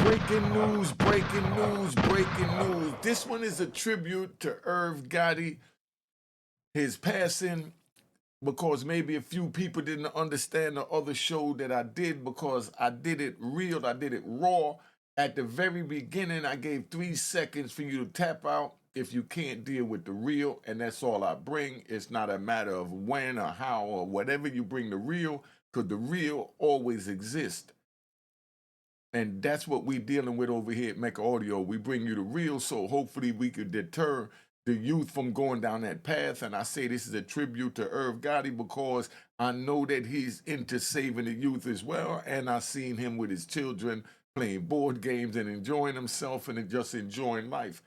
Breaking news, breaking news, breaking news. This one is a tribute to Irv Gotti, his passing, because maybe a few people didn't understand the other show that I did because I did it real, I did it raw. At the very beginning, I gave 3 seconds for you to tap out if you can't deal with the real, and that's all I bring. It's not a matter of when or how or whatever you bring the real, because the real always exists. And that's what we're dealing with over here at Mecca Audio. We bring you the real, so hopefully we could deter the youth from going down that path. And I say this is a tribute to Irv Gotti because I know that he's into saving the youth as well. And I've seen him with his children playing board games and enjoying himself and just enjoying life.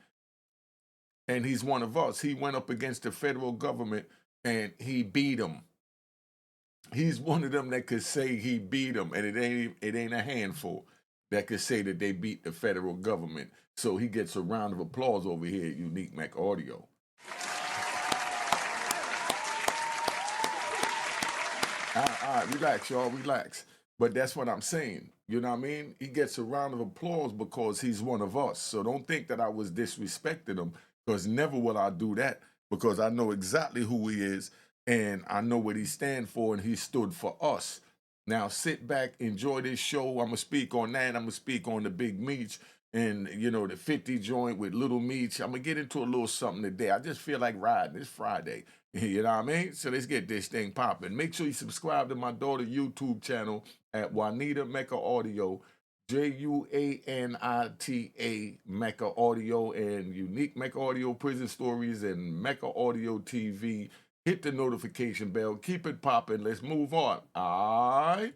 And he's one of us. He went up against the federal government and he beat them. He's one of them that could say he beat them, and it ain't a handful that could say that they beat the federal government. So he gets a round of applause over here at Unique Mecca Audio. All right, relax, y'all, relax. But that's what I'm saying. You know what I mean? He gets a round of applause because he's one of us. So don't think that I was disrespecting him, because never will I do that, because I know exactly who he is and I know what he stands for, and he stood for us. Now sit back, enjoy this show. I'm gonna speak on that. I'm gonna speak on the Big Meech and the 50 joint with Little Meech. I'm gonna get into a little something today. I just feel like riding. It's Friday. You know what I mean? So let's get this thing popping. Make sure you subscribe to my daughter YouTube channel at Juanita Mecca Audio, Juanita Mecca Audio, and Unique Mecca Audio Prison Stories and Mecca Audio TV. Hit the notification bell. Keep it popping. Let's move on. All right.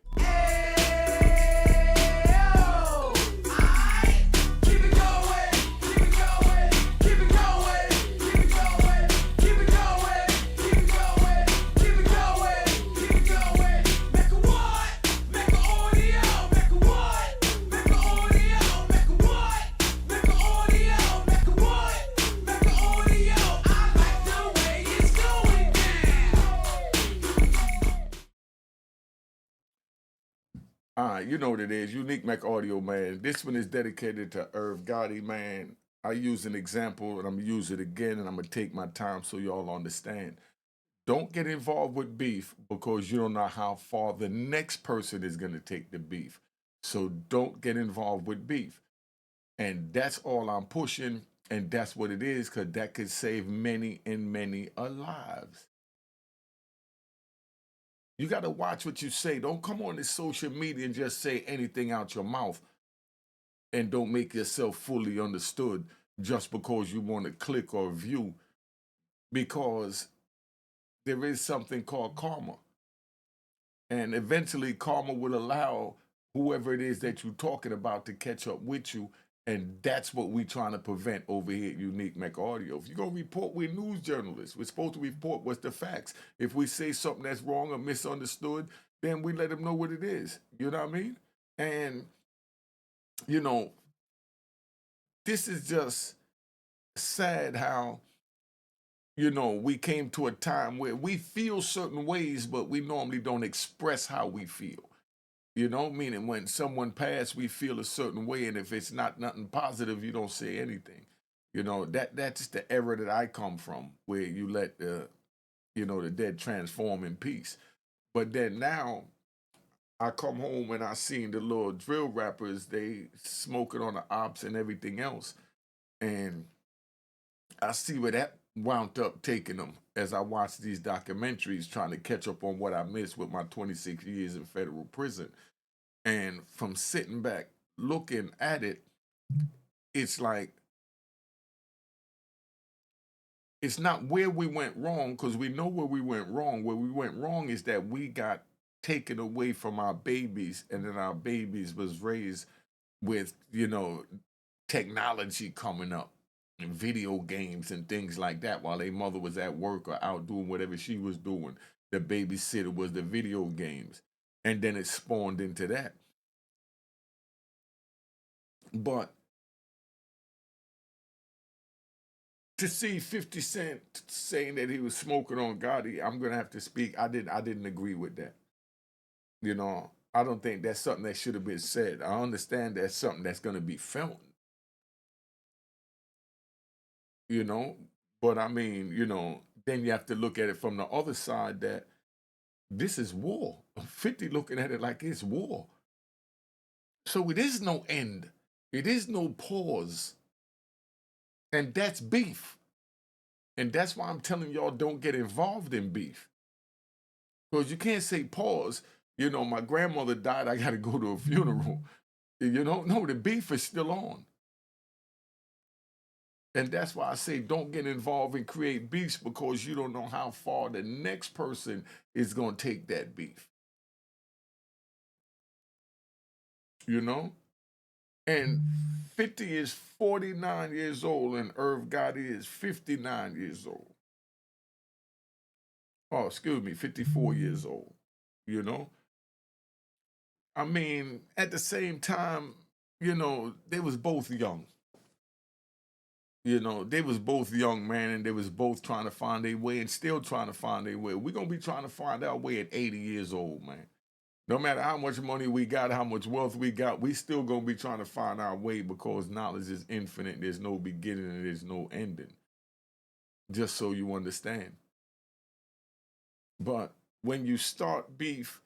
All right, you know what it is. Unique Mecca Audio, man. This one is dedicated to Irv Gotti, man. I use an example, and I'm going to use it again, and I'm going to take my time so y'all understand. Don't get involved with beef because you don't know how far the next person is going to take the beef. So don't get involved with beef. And that's all I'm pushing, and that's what it is, because that could save many and many lives. You got to watch what you say. Don't come on this social media and just say anything out your mouth and don't make yourself fully understood just because you want to click or view, because there is something called karma. And eventually karma will allow whoever it is that you're talking about to catch up with you. And that's what we're trying to prevent over here at Unique Mecca Audio. If you're going to report, we're news journalists. We're supposed to report what's the facts. If we say something that's wrong or misunderstood, then we let them know what it is. You know what I mean? And, you know, this is just sad how, we came to a time where we feel certain ways, but we normally don't express how we feel. Meaning when someone passed, we feel a certain way, and if it's not nothing positive, you don't say anything. That's the era that I come from, where you let the dead transform in peace. But then now, I come home and I seen the little drill rappers, they smoking on the ops and everything else, and I see where that wound up taking them as I watch these documentaries, trying to catch up on what I missed with my 26 years in federal prison. And from sitting back looking at it, it's like, it's not where we went wrong, because we know where we went wrong. Where we went wrong is that we got taken away from our babies, and then our babies was raised with, technology coming up and video games and things like that while their mother was at work or out doing whatever she was doing. The babysitter was the video games. And then it spawned into that. But to see 50 Cent saying that he was smoking on Gotti, I'm gonna have to speak. I didn't agree with that. I don't think that's something that should have been said. I understand that's something that's going to be felt, you know. But I mean, then you have to look at it from the other side that this is war. 50 looking at it like it's war. So it is no end. It is no pause. And that's beef. And that's why I'm telling y'all don't get involved in beef. Because you can't say pause. My grandmother died. I got to go to a funeral. No, the beef is still on. And that's why I say don't get involved and create beefs because you don't know how far the next person is going to take that beef. You know? And 50 is 49 years old and Irv Gotti is 59 years old. Oh, excuse me, 54 years old. You know? I mean, at the same time, they was both young. They was both young, man, and they was both trying to find their way and still trying to find their way. We're going to be trying to find our way at 80 years old, man. No matter how much money we got, how much wealth we got, we still going to be trying to find our way because knowledge is infinite. There's no beginning and there's no ending. Just so you understand. But when you start beef,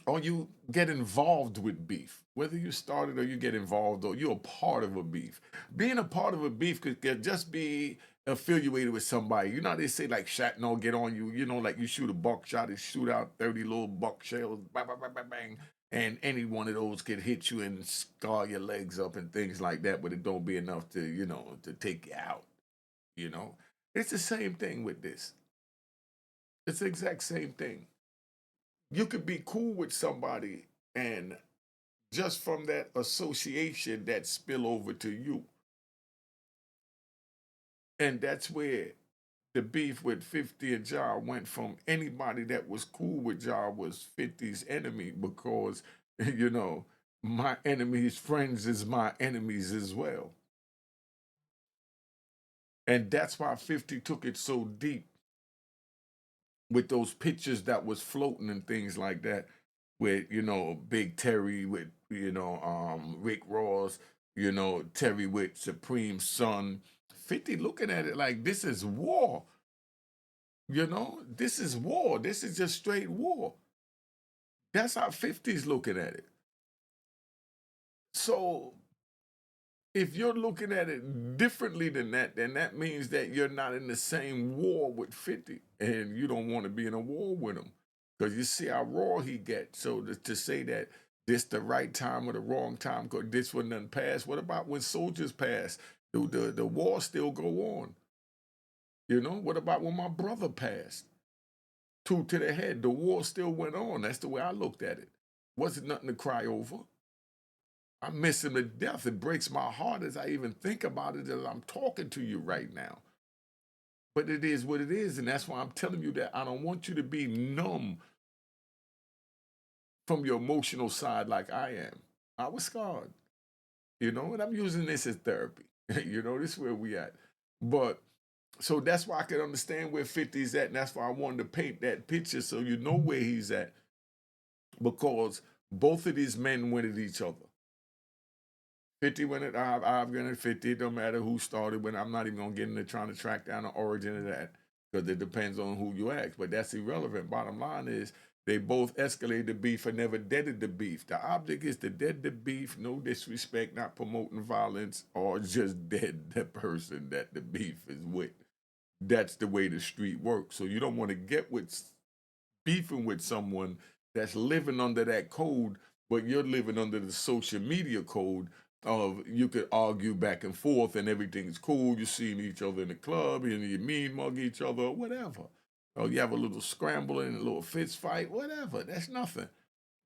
or you get involved with beef, whether you started or you get involved or you're a part of a beef. Being a part of a beef could just be affiliated with somebody. They say like shrapnel get on you, like you shoot a buckshot and shoot out 30 little buck shells, bang, bang, bang, bang, bang, and any one of those could hit you and scar your legs up and things like that, but it don't be enough to, to take you out, you know. It's the same thing with this. It's the exact same thing. You could be cool with somebody and just from that association that spill over to you. And that's where the beef with 50 and Ja went from anybody that was cool with Ja was 50's enemy because, my enemy's friends is my enemies as well. And that's why 50 took it so deep with those pictures that was floating and things like that with Big Terry with Rick Ross, Terry with Supreme Son. 50 looking at it like this is war. This is war. This is just straight war. That's how 50's looking at it. So if you're looking at it differently than that, then that means that you're not in the same war with 50 and you don't want to be in a war with him. Because you see how raw he gets. So to say that this the right time or the wrong time, because this one doesn't pass. What about when soldiers pass? The war still go on. What about when my brother passed? Two to the head. The war still went on. That's the way I looked at it. Wasn't nothing to cry over. I miss him to death. It breaks my heart as I even think about it as I'm talking to you right now. But it is what it is, and that's why I'm telling you that I don't want you to be numb from your emotional side like I am. I was scarred, and I'm using this as therapy. This is where we at. But so that's why I can understand where 50's at, and that's why I wanted to paint that picture so you know where he's at. Because both of these men went at each other. 50 went at I've gone at 50. It don't matter who started when. I'm not even gonna get into trying to track down the origin of that because it depends on who you ask. But that's irrelevant. Bottom line is they both escalated the beef and never deaded the beef. The object is to dead the beef, no disrespect, not promoting violence, or just dead the person that the beef is with. That's the way the street works. So you don't want to get with beefing with someone that's living under that code, but you're living under the social media code of you could argue back and forth and everything's cool. You're seeing each other in the club and you mean mug each other or whatever. Or you have a little scramble and a little fist fight, whatever. That's nothing.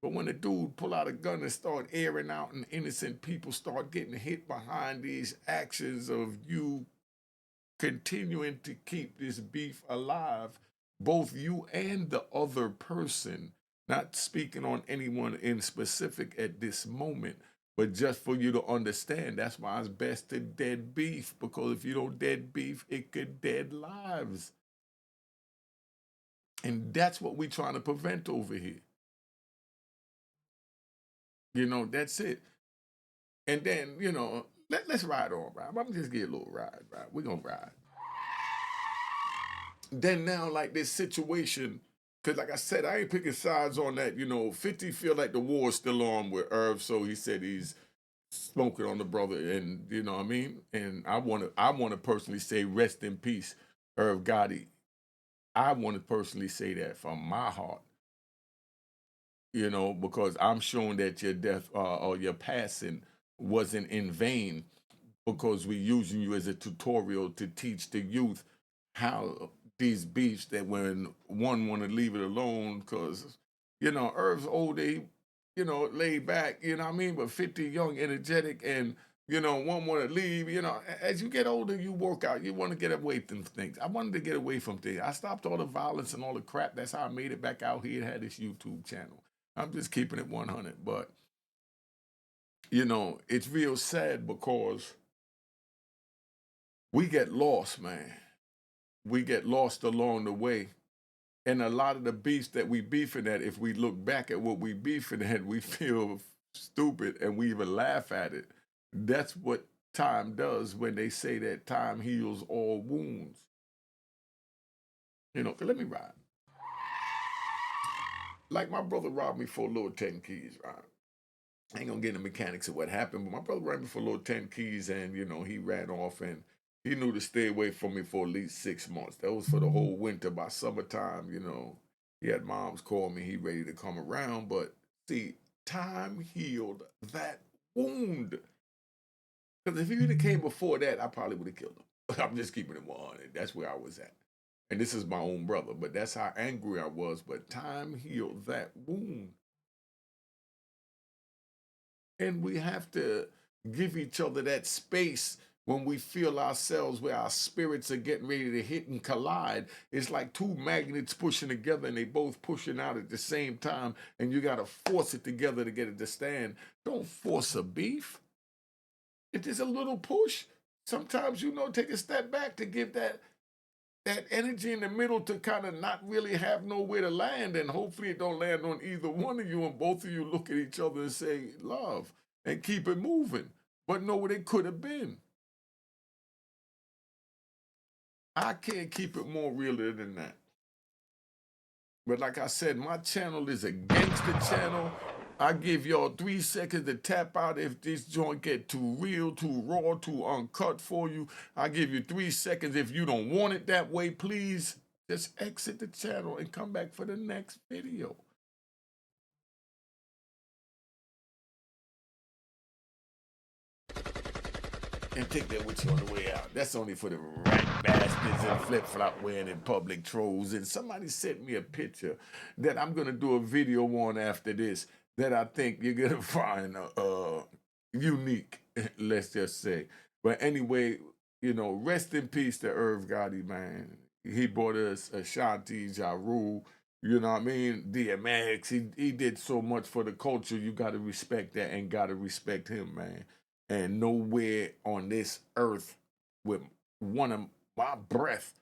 But when a dude pull out a gun and start airing out and innocent people start getting hit behind these actions of you continuing to keep this beef alive, both you and the other person, not speaking on anyone in specific at this moment, but just for you to understand, that's why it's best to dead beef, because if you don't dead beef, it could dead lives. And that's what we're trying to prevent over here. You know, that's it. And then, you know, let's ride on, right? I'm just get a little ride, right? We're gonna ride. Then now, like this situation, because like I said, I ain't picking sides on that. You know, 50 feel like the war's still on with Irv, so he said he's smoking on the brother, and you know what I mean. And I want to personally say rest in peace, Irv Gotti. I want to personally say that from my heart, you know, because I'm showing that your death or your passing wasn't in vain because we're using you as a tutorial to teach the youth how these beefs that when one want to leave it alone because you know Irv's old, they you know laid back, you know what I mean, but 50 young, energetic, and you know one want to leave. You know, as you get older, you work out. You want to get away from things. I wanted to get away from things. I stopped all the violence and all the crap. That's how I made it back out here and had this YouTube channel. I'm just keeping it 100, but you know it's real sad because we get lost, man. We get lost along the way. And a lot of the beefs that we beefing at, if we look back at what we beefing at, we feel stupid and we even laugh at it. That's what time does when they say that time heals all wounds. You know, let me ride. Like my brother robbed me for a little 10 keys, right? I ain't gonna get into mechanics of what happened, but my brother ran me for a little 10 keys and, you know, he ran off and he knew to stay away from me for at least 6 months. That was for the whole winter. By summertime, you know, he had moms call me, he ready to come around. But see, time healed that wound. Because if he would have came before that, I probably would have killed him. I'm just keeping it 100. That's where I was at. And this is my own brother, but that's how angry I was. But time healed that wound. And we have to give each other that space when we feel ourselves where our spirits are getting ready to hit and collide. It's like two magnets pushing together and they both pushing out at the same time, and you got to force it together to get it to stand. Don't force a beef. If there's a little push, sometimes you know take a step back to give that energy in the middle to kind of not really have nowhere to land, and hopefully it don't land on either one of you, and both of you look at each other and say love and keep it moving. But know what it could have been. I can't keep it more realer than that. But like I said, my channel is a gangster channel. I give y'all 3 seconds to tap out if this joint get too real, too raw, too uncut for you. I give you 3 seconds. If you don't want it that way, please just exit the channel and come back for the next video. And take that with you on the way out. That's only for the right bastards and flip-flop wearing in public trolls. And somebody sent me a picture that I'm gonna do a video on after this that I think you're gonna find unique. Let's just say. But anyway, you know, rest in peace to Irv Gotti, man. He brought us Ashanti, Ja Rule, you know what I mean? DMX. He did so much for the culture. You got to respect that and got to respect him, man. And nowhere on this earth with one of my breath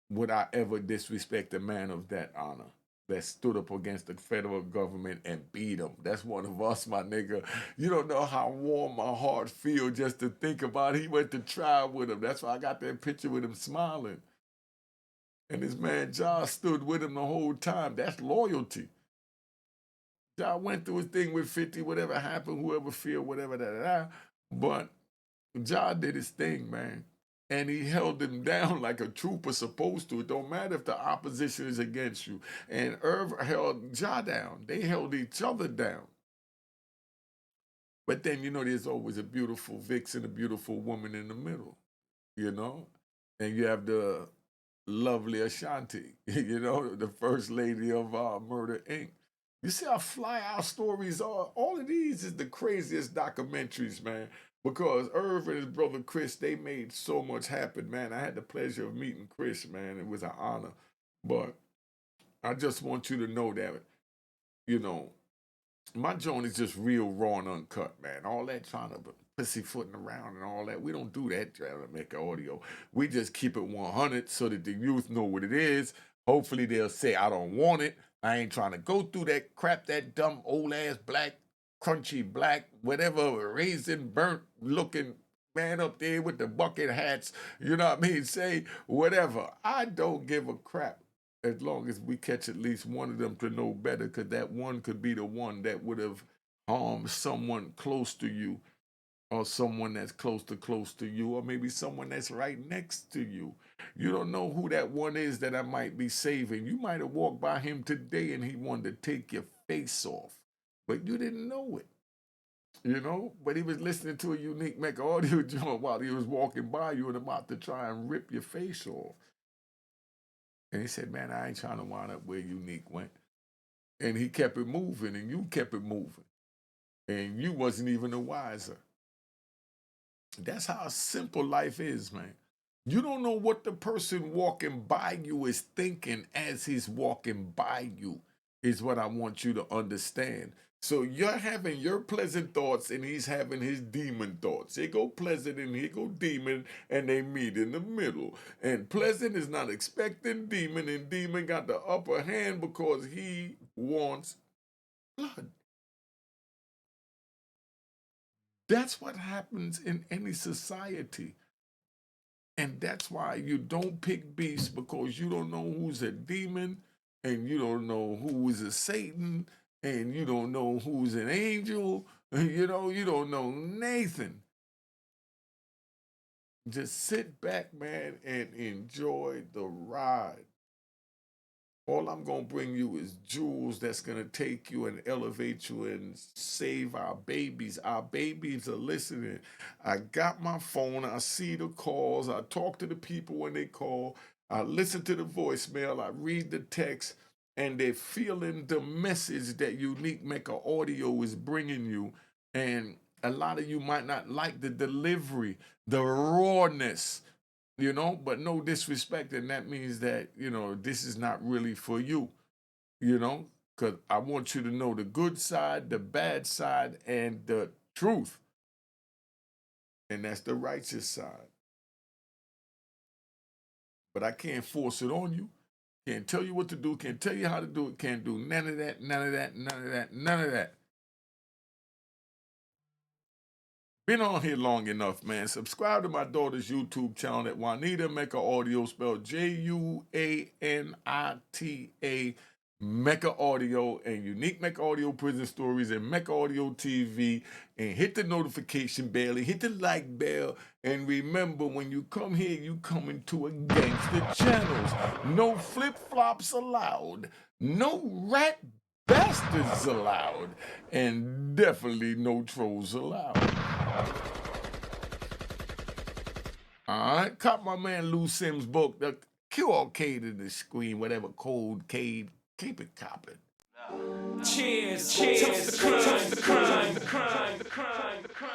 would I ever disrespect a man of that honor that stood up against the federal government and beat him. That's one of us, my nigga. You don't know how warm my heart feels just to think about it. He went to trial with him. That's why I got that picture with him smiling. And this man John stood with him the whole time. That's loyalty. John went through his thing with 50, whatever happened, whoever feel, whatever, da da da. But John did his thing, man. And he held him down like a trooper supposed to. It don't matter if the opposition is against you. And Irv held Ja down. They held each other down. But then, you know, there's always a beautiful vixen, a beautiful woman in the middle, you know? And you have the lovely Ashanti, you know, the first lady of Murder Inc. You see how fly our stories are? All of these is the craziest documentaries, man. Because Irv and his brother Chris, they made so much happen, man. I had the pleasure of meeting Chris, man. It was an honor. But I just want you to know that, you know, my joint is just real raw and uncut, man. All that trying to pussyfooting around and all that. We don't do that trying to make audio. We just keep it 100 so that the youth know what it is. Hopefully they'll say, I don't want it. I ain't trying to go through that crap, that dumb old ass black crunchy black, whatever, raisin burnt looking man up there with the bucket hats, you know what I mean? Say whatever. I don't give a crap as long as we catch at least one of them to know better, because that one could be the one that would have harmed someone close to you, or someone that's close to you, or maybe someone that's right next to you. You don't know who that one is that I might be saving. You might have walked by him today and he wanted to take your face off, but you didn't know it. You know, but he was listening to a Unique Mecca audio joint while he was walking by you and about to try and rip your face off. And he said, man, I ain't trying to wind up where Unique went. And he kept it moving, and you kept it moving. And you wasn't even the wiser. That's how simple life is, man. You don't know what the person walking by you is thinking as he's walking by you, is what I want you to understand. So you're having your pleasant thoughts and he's having his demon thoughts. Here go pleasant and here go demon, and they meet in the middle. And pleasant is not expecting demon, and demon got the upper hand because he wants blood. That's what happens in any society. And that's why you don't pick beasts, because you don't know who's a demon, and you don't know who is a Satan, and you don't know who's an angel. You don't know Nathan. Just sit back, man, and enjoy the ride. All I'm going to bring you is jewels that's going to take you and elevate you and save our babies. Our babies are listening. I got my phone. I see the calls. I talk to the people when they call. I listen to the voicemail. I read the text. And they're feeling the message that Unique Mecca audio is bringing you. And a lot of you might not like the delivery, the rawness, but no disrespect. And that means that, this is not really for you, because I want you to know the good side, the bad side, and the truth. And that's the righteous side. But I can't force it on you. Can't tell you what to do, can't tell you how to do it, can't do none of that, none of that, none of that, none of that. Been on here long enough, man. Subscribe to my daughter's YouTube channel at Juanita Mecca Audio, spelled Juanita Mecca Audio, and Unique Mecca Audio Prison Stories, and Mecca Audio TV, and hit the notification bell, and hit the like bell, and remember, when you come here, you come into a gangster channels. No flip-flops allowed, no rat bastards allowed, and definitely no trolls allowed. All right, cop my man Lou Sims' book, the QR code in the screen, whatever code, Cade, keep it copping. Cheers, cheers, the crime, the crime, the crime, the crime, the crime.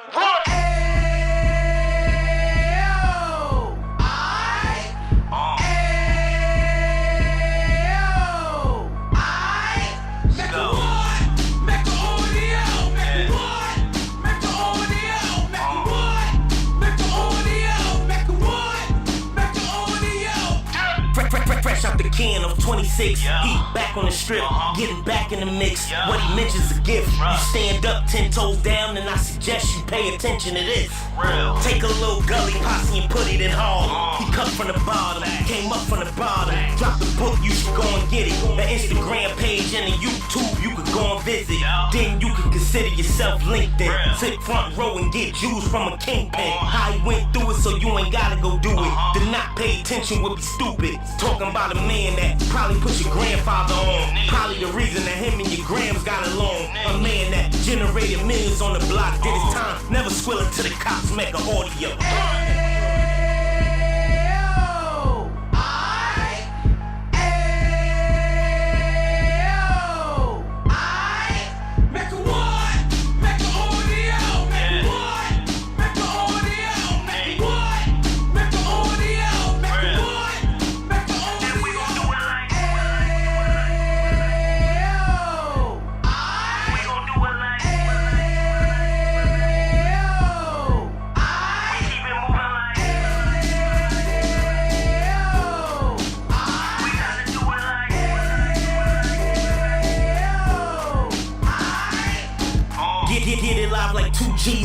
Can of 26, yeah. He back on the strip, getting back in the mix. Yeah. What he mentions a gift. You stand up 10 toes down, and I suggest you pay attention to this. Real. Take a little gully posse and put it in hall. He cut from the bottom, came up from the bottom. Drop the book, you should go and get it. The Instagram page and the YouTube, you could go and visit. Yeah. Then you could consider yourself LinkedIn. Real. Sit front row and get Jews from a kingpin. How he went through it, so you ain't gotta go do it. To not pay attention would be stupid. Talking about a man that probably put your grandfather on. Probably the reason that him and your grams got along. A man that generated millions on the block. Did his time, never squilling to the cops, Mecca Audio.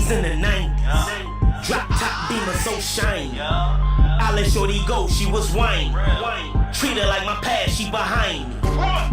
was in the 90s. Drop top beamer so shiny. I let shorty go, she was whining. Treat her like my past, she behind me.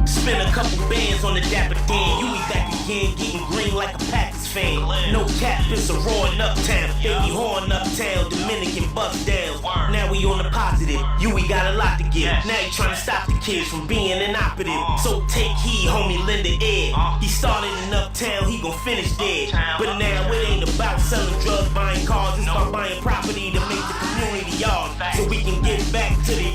Spin a couple bands on the Dapper Dan. You be back again, getting green like a Packers fan. No cap, it's a raw in Uptown. Baby horn Uptown, Dominican bust downs. Now we on the positive, we got a lot to give. Now you trying to stop the kids from being inoperative. So take heed, homie, lend an ear. He started in Uptown, he gon' finish dead. But now it ain't about selling drugs, buying cars. It's about buying property to make the community ours. So we can get back to the